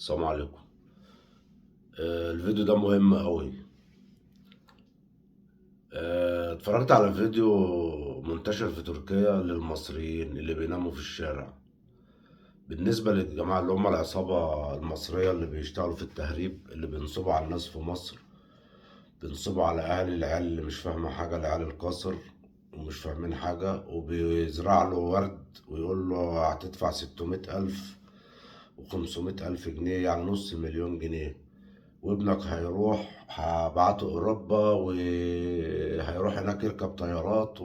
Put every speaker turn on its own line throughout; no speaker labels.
السلام عليكم. الفيديو ده مهم قوي. اتفرجت على فيديو منتشر في تركيا للمصريين اللي بيناموا في الشارع. بالنسبة للجماعة اللي هم العصابة المصرية اللي بيشتغلوا في التهريب، اللي بينصبوا على الناس في مصر، بينصبوا على أهل العيال اللي مش فاهمة حاجة، العيال القاصر ومش فاهمين حاجة، وبيزرع له ورد ويقول له هتدفع 600,000 و500,000 جنيه، يعني نص مليون جنيه، وابنك هيروح هبعته أوروبا وهيروح هناك يركب طيارات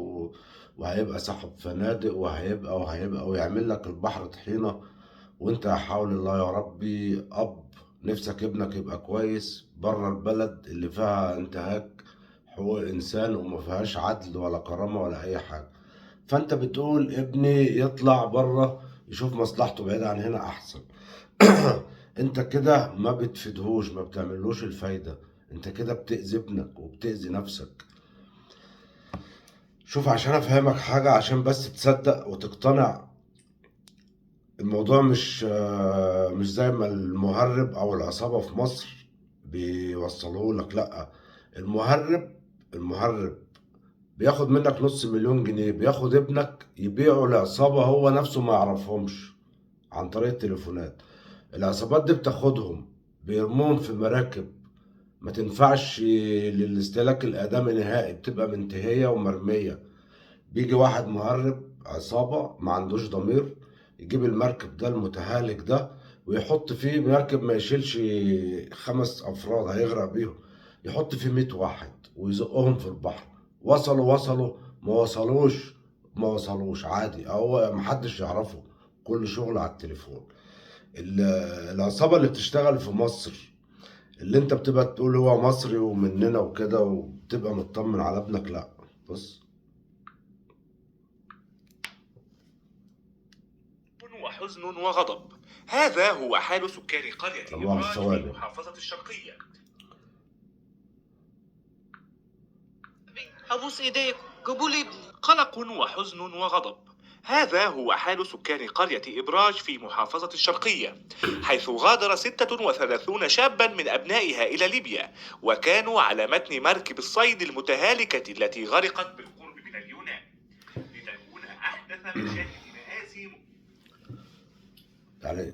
وهيبقى صاحب فنادق وهيبقى ويعمل لك البحر طحينة. وانت حول الله يا ربي أب نفسك ابنك يبقى كويس بره البلد اللي فيها انتهاك حقوق الإنسان وما فيهاش عدل ولا كرامة ولا أي حاجة. فانت بتقول ابني يطلع بره يشوف مصلحته بعيد عن هنا أحسن. انت كده ما بتفيدهوش، ما بتعملوش الفايدة. انت كده بتأذي ابنك وبتأذي نفسك. شوف، عشان افهمك حاجة عشان بس تصدق وتقتنع. الموضوع مش زي ما المهرب او العصابة في مصر بيوصلوه لك، لا. المهرب بياخد منك نص مليون جنيه، بياخد ابنك يبيعه لعصابة هو نفسه ما يعرفهمش عن طريق التليفونات. العصابات دي بتاخدهم بيرموهم في مراكب ما تنفعش للاستهلاك الآدمي نهائي، بتبقى منتهية ومرمية. بيجي واحد مهرب عصابة ما عندوش ضمير، يجيب المركب ده المتهالك ده ويحط فيه مركب ما يشيلش 5 أفراد هيغرق بيهم، يحط فيه 100 واحد ويزقهم في البحر. وصلوا ما وصلوش عادي، هو محدش يعرفه، كل شغل على التليفون. ال- العصابة اللي بتشتغل في مصر، اللي انت بتبقى تقول هو مصري ومننا وكده وبتبقى مطمن على ابنك، لا. بص،
وحزن وغضب. هذا هو حال سكان قرية
لا مؤاخذة،
إبراج في
ثواني.
محافظة الشرقية. أبوس إيديك جيبوا ابني. قلق وحزن وغضب. هذا هو حال سكان قرية إبراج في محافظة الشرقية، حيث غادر 36 شابا من أبنائها إلى ليبيا، وكانوا على متن مركب الصيد المتهالكة التي غرقت بالقرب من اليونان، لتكون أحدث مشاهد مآسي.
يعني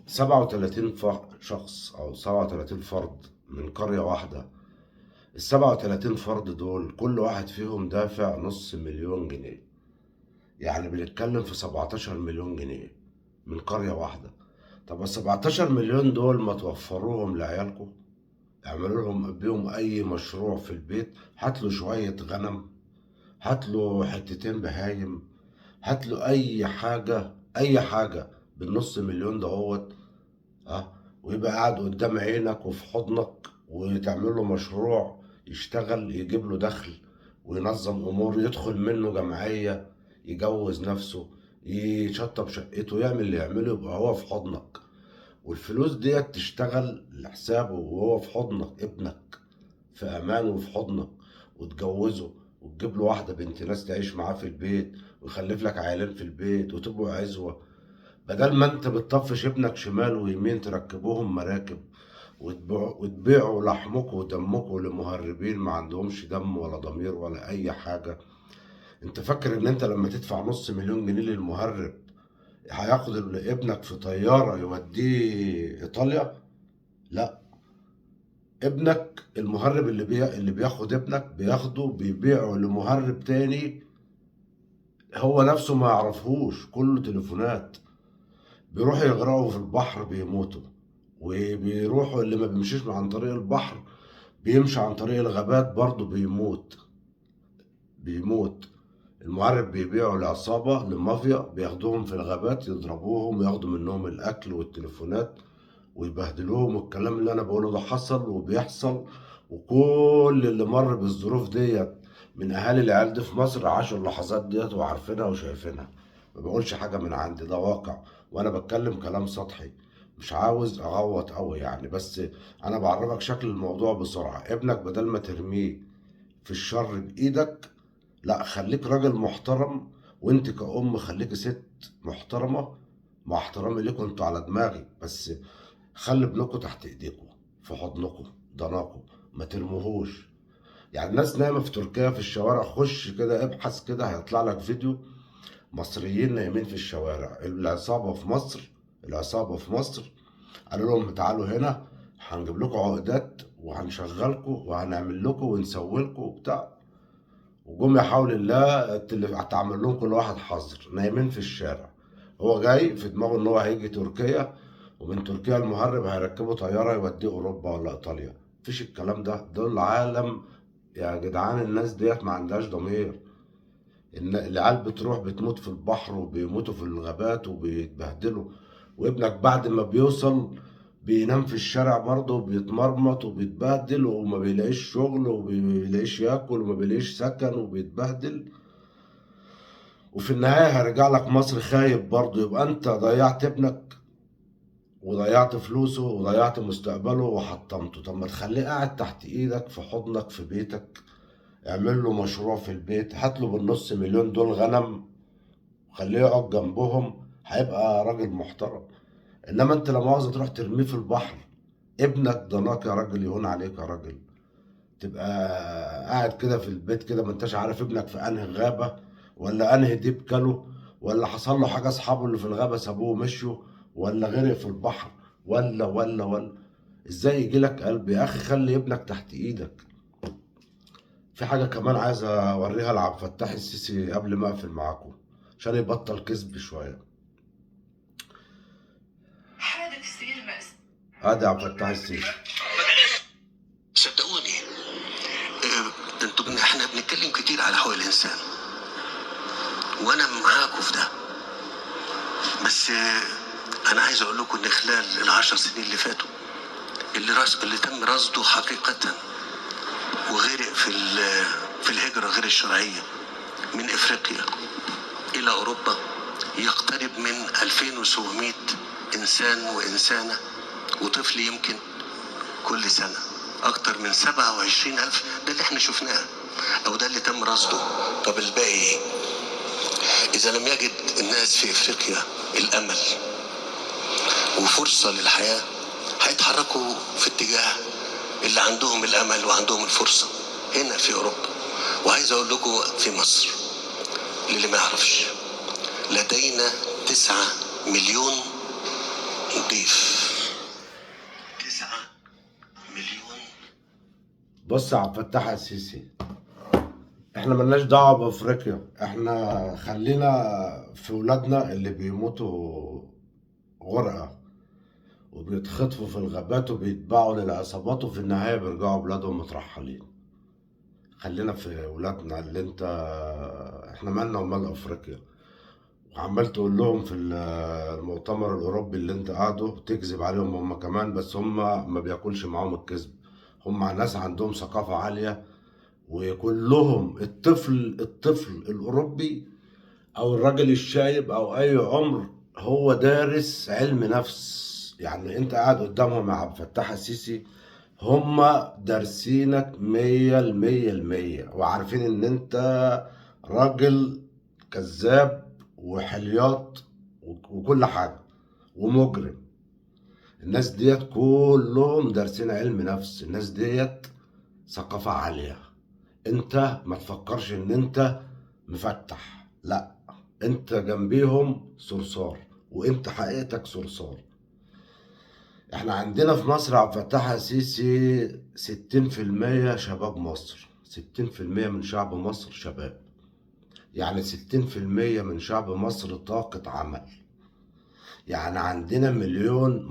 37 شخص او 37 فرد من قرية واحدة. ال37 فرد دول كل واحد فيهم دافع نص مليون جنيه، يعني بنتكلم في 17 مليون جنيه من قرية واحدة. طب ال17 مليون دول ما توفروهم لعيالكم؟ اعملوا لهم بيهم اي مشروع في البيت، هات له شوية غنم، هات له حتتين بهايم، هات له اي حاجة، اي حاجة بالنص مليون دهوت. اه، ويبقى قاعد قدام عينك وفي حضنك وتعمل له مشروع يشتغل يجيب له دخل وينظم امور، يدخل منه جمعية، يجوز نفسه، يشطب شقته، يعمل اللي يعمله، يبقى هو في حضنك. والفلوس ديت تشتغل لحسابه وهو في حضنك، ابنك في امان وفي حضنك، وتجوزه وتجيب له واحدة بنت ناس تعيش معاه في البيت ويخلف لك عيالين في البيت وتبقوا عزوة. بدل ما انت بتطفش ابنك شمال ويمين تركبوهم مراكب وتبيعوا لحمكم ودمكم لمهربين ما عندهمش دم ولا ضمير ولا اي حاجة. انت فاكر ان انت لما تدفع نص مليون جنيه للمهرب هياخد ابنك في طيارة يوديه ايطاليا؟ لا. ابنك المهرب اللي بياخد ابنك بياخده بيبيعه لمهرب تاني، هو نفسه ما يعرفهوش، كله تليفونات. بيروحوا يغرقوا في البحر بيموتوا، وبيروحوا اللي ما بيمشيش عن طريق البحر بيمشي عن طريق الغابات برضه بيموت. المعرب بيبيعوا لعصابة لمافيا، بياخدوهم في الغابات يضربوهم وياخدوا منهم الأكل والتليفونات ويبهدلوهم. والكلام اللي أنا بقوله ده حصل وبيحصل، وكل اللي مر بالظروف ديت من أهالي العيال دي في مصر عاشوا اللحظات ديت وعارفينها وشايفينها. ما بقولش حاجة من عندي، ده واقع، وأنا بتكلم كلام سطحي، مش عاوز أغوط أوي يعني، بس أنا بعرفك شكل الموضوع بسرعة. ابنك بدل ما ترميه في الشر بإيدك، لا، خليك راجل محترم. وانت كأم خليكي ست محترمة، مع احترامي ليكم انتوا على دماغي، بس خلي ابنكم تحت ايديكم، في حضنكم، ضناكم، ما ترموهوش. يعني الناس نايمة في تركيا في الشوارع، خش كده ابحث كده هيطلع لك فيديو مصريين نايمين في الشوارع. العصابة في مصر قالوا لهم تعالوا هنا هنجيب لكم عقدات وهنشغلكم وهنعمل لكم ونسوي لكم وبتاع، وجم يا حول الله هتعمل لهم كل واحد حظر نايمين في الشارع. هو جاي في دماغه ان هو هيجي تركيا، ومن تركيا المهرب هيركبه طيارة يوديه اوروبا ولا ايطاليا. مفيش الكلام ده، دول عالم يا جدعان. الناس ديت ما عندهاش ضمير. العيال بتروح بتموت في البحر وبيموتوا في الغابات وبيتبهدلوا، وابنك بعد ما بيوصل بينام في الشارع برضه وبيتمرمط وبيتبهدل وما بيلاقيش شغل وما بيلاقيش ياكل وما بيلاقيش سكن وبيتبهدل، وفي النهاية هيرجع لك مصر خايب برضه. يبقى انت ضيعت ابنك وضيعت فلوسه وضيعت مستقبله وحطمته. طب ما تخليه قاعد تحت ايدك في حضنك في بيتك، اعمل له مشروع في البيت، هات له بالنص مليون دول غنم خليه يقعد جنبهم، هيبقى راجل محترم. انما انت لا مؤاخذة تروح ترميه في البحر. ابنك ضناك يا راجل، يهون عليك يا راجل. تبقى قاعد كده في البيت كده ما انتش عارف ابنك في انهي غابة، ولا انهي ديب كله، ولا حصل له حاجة اصحابه اللي في الغابة سابوه ومشوا، ولا غرق في البحر، ولا ازاي يجي لك قلب يا اخي؟ خلي ابنك تحت ايدك. في حاجة كمان عايز اوريها لعبد الفتاح السيسي قبل ما اقفل معاكم عشان يبطل كذب شوية. حادث سير مأساة. ادي عبد الفتاح السيسي.
صدقوني احنا بنتكلم كتير على حقوق الانسان وانا معاكم في ده، بس انا عايز اقول لكم ان خلال ال10 سنين اللي فاتوا اللي تم رصده حقيقة وغرق في الهجرة غير الشرعية من افريقيا الى اوروبا يقترب من 2700 انسان وانسانة وطفل يمكن كل سنة. اكتر من 27,000 ده اللي احنا شفناه او ده اللي تم رصده. طب الباقي ايه؟ اذا لم يجد الناس في افريقيا الامل وفرصة للحياة هيتحركوا في اتجاه اللي عندهم الامل وعندهم الفرصة هنا في اوروبا. وعايز اقول لكم في مصر للي ما يعرفش لدينا 9 مليون ضيف. 9 مليون.
بص يا عبد الفتاح السيسي، احنا ملناش دعوة بافريقيا، احنا خلينا في ولادنا اللي بيموتوا غرقة وبيتخطفوا في الغابات وبيتباعوا للعصابات وفي النهاية بيرجعوا بلادهم مترحلين. خلينا في ولادنا اللي انت، احنا مالنا ومال افريقيا. وعمال تقول لهم في المؤتمر الاوروبي اللي انت قاعده تكذب عليهم هم كمان، بس هم ما بياكلش معاهم الكذب. هم ناس عندهم ثقافة عالية، وكلهم الطفل الأوروبي أو الراجل الشايب أو أي عمر هو دارس علم نفس. يعني أنت قاعد قدامهم يا عبد الفتاح السيسي، هما دارسينك 100% وعارفين إن أنت راجل كذاب وحلياط وكل حاجة ومجرم. الناس ديت كلهم دارسين علم نفس، الناس ديت ثقافة عالية. انت ما تفكرش ان انت مفتح، لا، انت جنبيهم صرصار وانت حقيقتك صرصار. احنا عندنا في مصر عبد الفتاح السيسي 60% شباب مصر، 60% من شعب مصر شباب. يعني 60% من شعب مصر طاقة عمل. يعني عندنا مليون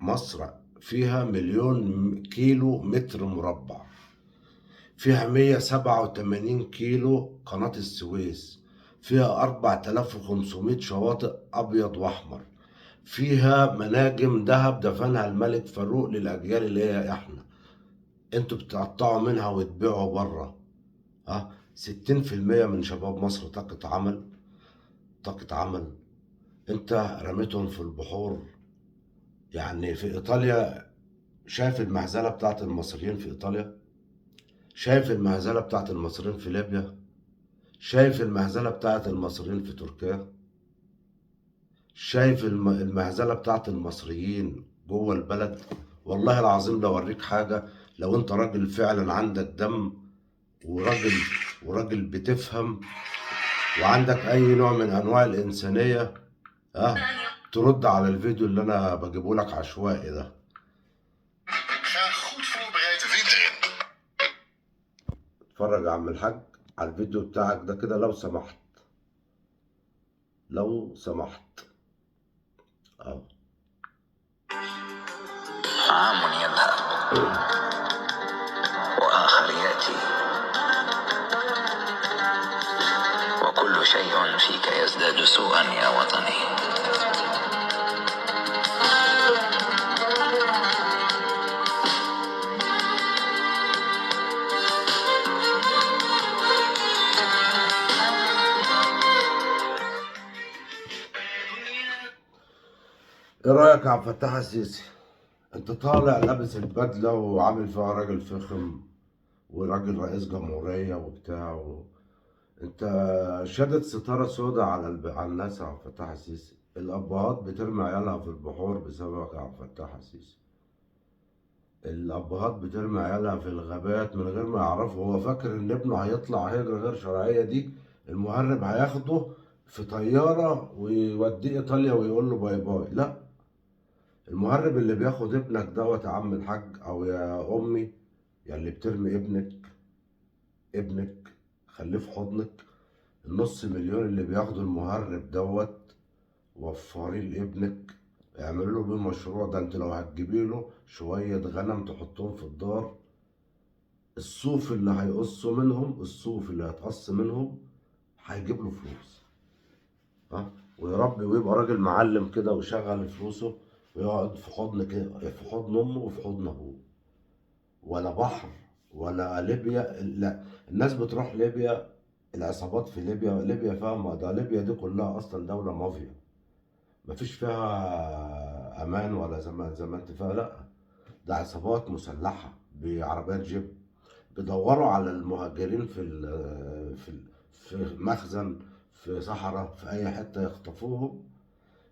مصر فيها 1,000,000 كيلو متر مربع، فيها 187 كيلو قناة السويس، فيها 4500 شواطئ أبيض وأحمر، فيها مناجم ذهب دفنها الملك فاروق للأجيال اللي هي إحنا. أنتوا بتقطعوا منها وتبيعوا بره. 60% من شباب مصر طاقة عمل، طاقة عمل. أنت رميتهم في البحور. يعني في إيطاليا، شايف المهزلة بتاعت المصريين في إيطاليا؟ شايف المهزلة بتاعت المصريين في ليبيا؟ شايف المهزلة بتاعت المصريين في تركيا؟ شايف المهزلة بتاعت المصريين جوه البلد. والله العظيم لو اوريك حاجه، لو انت راجل فعلا عندك دم وراجل بتفهم وعندك اي نوع من انواع الانسانيه، اه، ترد على الفيديو اللي انا بجيبه لك عشوائي ده.
Ga goed voorbereid de winter in.
اتفرج يا عم الحاج على الفيديو بتاعك ده كده لو سمحت، لو سمحت. اه.
عام يذهب وآخر يأتي وكل شيء فيك يزداد سوءا يا وطني.
ايه رايك يا عبد الفتاح السيسي؟ انت طالع لابس البدله وعامل فيها راجل فخم وراجل رئيس جمهوريه وبتاع انت شادد ستاره سوداء على على الناس يا عبد الفتاح السيسي. الابهات بترمي عيالها في البحور بسببك يا عبد الفتاح السيسي. الابهات بترمي عيالها في الغابات من غير ما يعرفوا. هو فاكر ان ابنه هيطلع هجرة غير شرعية دي، المهرب هياخده في طيارة ويوديه ايطاليا ويقول له باي باي. لا، المهرب اللي بياخد ابنك دوت يا عم الحاج او يا امي، يا اللي بترمي ابنك خليه في حضنك. النص مليون اللي بياخده المهرب دوت وفريه لابنك، اعملوا له بيه مشروع. ده انت لو هتجيبي له شوية غنم تحطهم في الدار، الصوف اللي هيقصوا منهم، الصوف اللي هيتقص منهم هيجيب له فلوس. ها، ويربي ويبقى راجل معلم كده ويشغل فلوسه ويقعد في حضن كده، في حضن امه وفي حضن ابوه. ولا بحر ولا ليبيا. لا، الناس بتروح ليبيا، العصابات في ليبيا، ليبيا فاهمة ده، ليبيا دي كلها اصلا دولة مافيا، مفيش فيها امان ولا زي ما انت فاهم. لا، ده عصابات مسلحة بعربيات جيب بيدوروا على المهاجرين في مخزن، في صحراء، في اي حته يخطفوهم،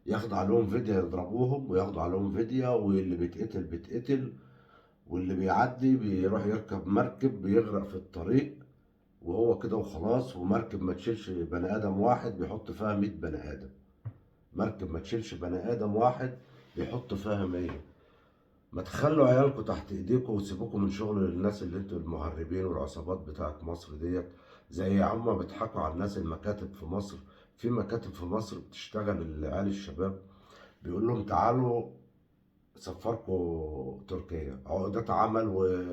ياخدوا عليهم فيديو يضربوهم وياخدوا عليهم فيديو. واللي بيتقتل واللي بيعدي بيروح يركب مركب بيغرق في الطريق وهو كده وخلاص. ومركب ما تشيلش بني ادم واحد بيحط فيها 100 بني ادم. مركب ما تشيلش بني ادم واحد بيحط فيها 100. ما تخلوا عيالكم تحت ايديكم وسيبوكم من شغل الناس اللي انتوا المهربين والعصابات بتاعت مصر ديت. زي هما بيضحكوا على الناس المكاتب في مصر. في مكاتب في مصر بتشتغل العيال الشباب، بيقول لهم تعالوا سفركم تركيا، عقودات عمل و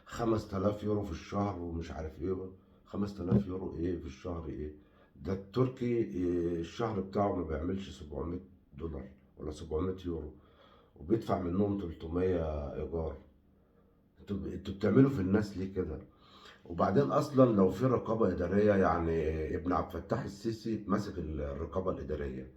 5000 يورو في الشهر ومش عارف ايه. 5000 يورو ايه في الشهر ايه؟ ده التركي إيه الشهر بتاعه ما بيعملش 700 دولار ولا 700 يورو، وبيدفع منهم 300 ايجار. انتوا بتعملوا في الناس ليه كده؟ وبعدين اصلا لو في رقابه اداريه، يعني ابن عبد الفتاح السيسي ماسك الرقابه الاداريه.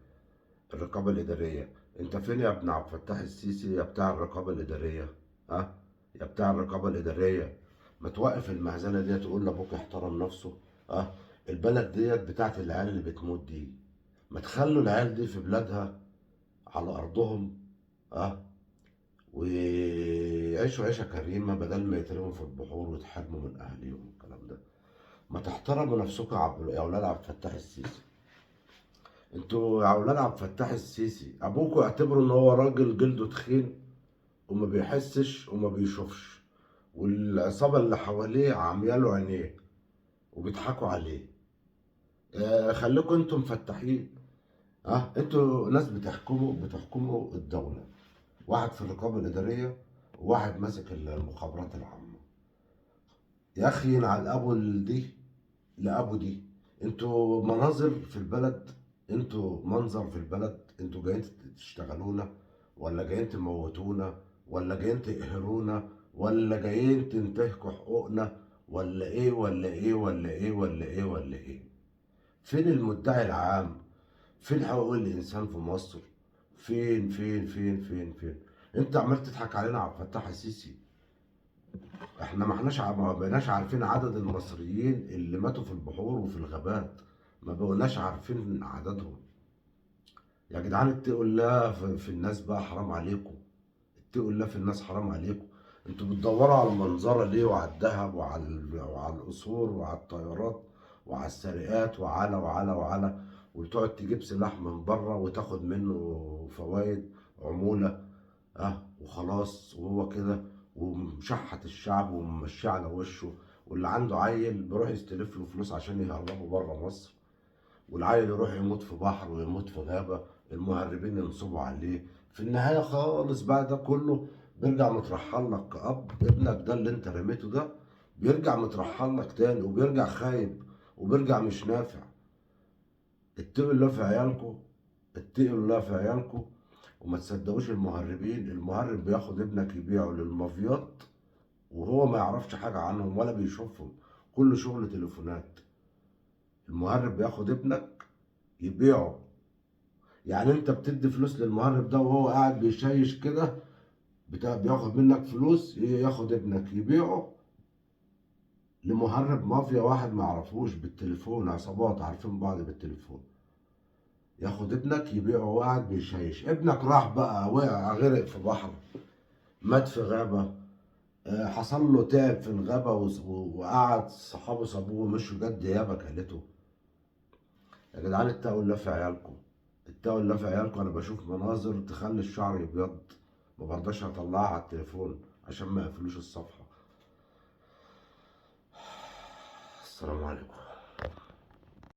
الرقابه الاداريه، انت فين يا ابن عبد الفتاح السيسي يا بتاع الرقابه الاداريه؟ ها، يا بتاع الرقابه الاداريه، ما توقف المهزله دي تقول لابوك احترم نفسه. ها، البلد ديت بتاعت العيال اللي بتموت دي، ما تخلوا العيال دي في بلادها على ارضهم. ها، ويعيشوا عيشة كريمة بدل ما يترموا في البحور ويتحرموا من أهليهم والكلام ده. ما تحترموا نفسكم يا أولاد عبد الفتاح السيسي. انتوا يا أولاد عبد الفتاح السيسي أبوكوا اعتبروا إن هو راجل جلده تخين وما بيحسش وما بيشوفش، والعصابة اللي حواليه عامياله عينيه وبيضحكوا عليه. خليكم انتوا مفتحين. انتوا ناس بتحكموا الدولة، واحد في الرقابة الإدارية وواحد ماسك المخابرات العامة. يا أخي ينعل أبو دي لأبو دي. انتوا مناظر في البلد، انتوا منظر في البلد. انتوا جايين تشتغلونا ولا جايين تموتونا ولا جايين تقهرونا ولا جايين تنتهكوا حقوقنا ولا ايه ولا ايه ولا ايه ولا ايه ولا ايه؟ فين المدعي العام؟ فين حقوق الإنسان في مصر؟ فين؟ انت عمال تضحك علينا عبد الفتاح السيسي. احنا ما بقيناش عارفين عدد المصريين اللي ماتوا في البحور وفي الغابات، ما بقيناش عارفين عددهم. يا جدعان اتقوا الله في الناس بقى، حرام عليكم. اتقوا الله في الناس، حرام عليكم. انتوا بتدوروا على المنظرة ليه؟ وعلى الذهب وعلى القصور وعلى الطيارات وعلى السرقات وعلى وتقعد تجيب سلاح من بره وتاخد منه فوائد عمولة، وخلاص. وهو كده ومشحت الشعب وممشيه على وشه. واللي عنده عيل بيروح يستلف له فلوس عشان يهربه بره مصر، والعيل يروح يموت في بحر ويموت في غابة، المهربين ينصبوا عليه. في النهاية خالص بعد ده كله بيرجع مترحل لك كأب. ابنك ده اللي انت رميته ده بيرجع مترحل لك تاني، وبيرجع خايب، وبيرجع مش نافع. اتقوا الله في عيالكم، اتقوا الله في عيالكم، وما تصدقوش المهربين. المهرب بياخد ابنك يبيعه للمافيات وهو ما يعرفش حاجة عنهم ولا بيشوفهم، كل شغل تليفونات. المهرب بياخد ابنك يبيعه. يعني انت بتدي فلوس للمهرب ده وهو قاعد بيشيش كده، بياخد منك فلوس، ياخد ابنك يبيعه لمهرب مافيا واحد ما يعرفوش بالتليفون، عصابات عارفين بعض بالتليفون. ياخد ابنك يبيعه وهو قاعد بيشيش. ابنك راح بقى وقع غرق في بحر، مات في غابة، حصل له تعب في الغابة وقعد صحابه سابوه ومشوا، جت ديابة كلته. يا جدعان اتقوا الله في عيالكم، اتقوا الله في عيالكم. انا بشوف مناظر تخلي الشعر يبيض، ما برضاش اطلعها على التليفون عشان ما يقفلوش الصفحة. السلام عليكم.